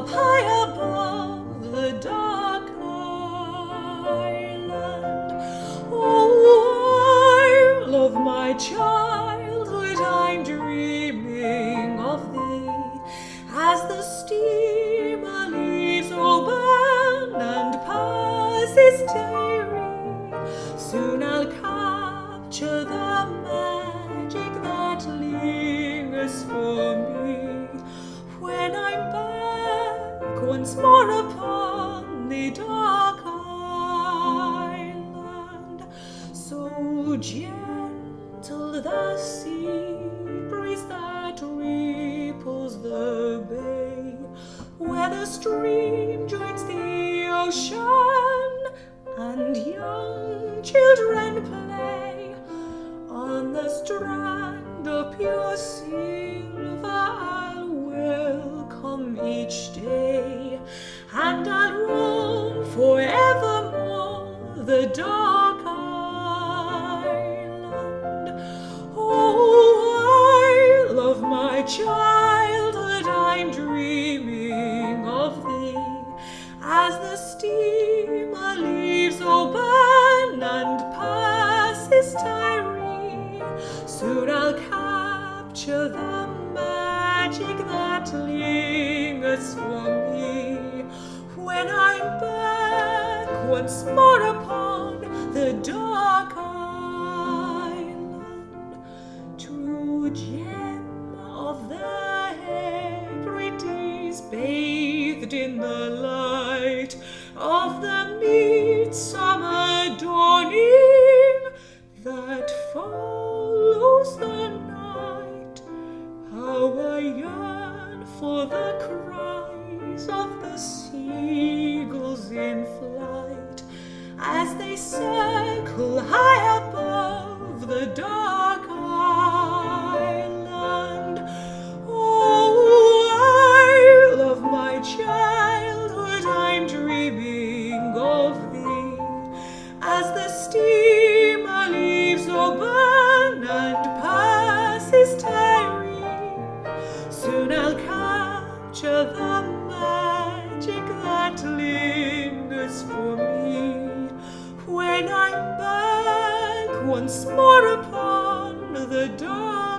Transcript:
up high above the dark island. Oh, I love my childhood, I'm dreaming of thee, as the steamer leaves Oban and passes Derry. Soon I'll capture the magic that lingers for me, when I'm back once more upon the dark island. So gentle the sea breeze that ripples the bay, where the stream joins the ocean and young children play. On the strand of pure silver I'll welcome each day, and I'll roam forevermore the dark island. Oh, I love my childhood, I'm dreaming of thee, as the steamer leaves Oban and passes Tyre. Soon I'll capture the magic that lingers for me, when I'm back once more upon the dark island. True gem of the Hebrides, bathed in the light of the midsummer dawning that follows the night. How I yearn for the cries of the seagulls in flight, as they circle high above the dark island. Oh, I love my childhood, I'm dreaming of thee, as the steamer leaves Oban and passes Tyre. Soon I'll capture the magic that lingers for me, when I'm back once more upon the dark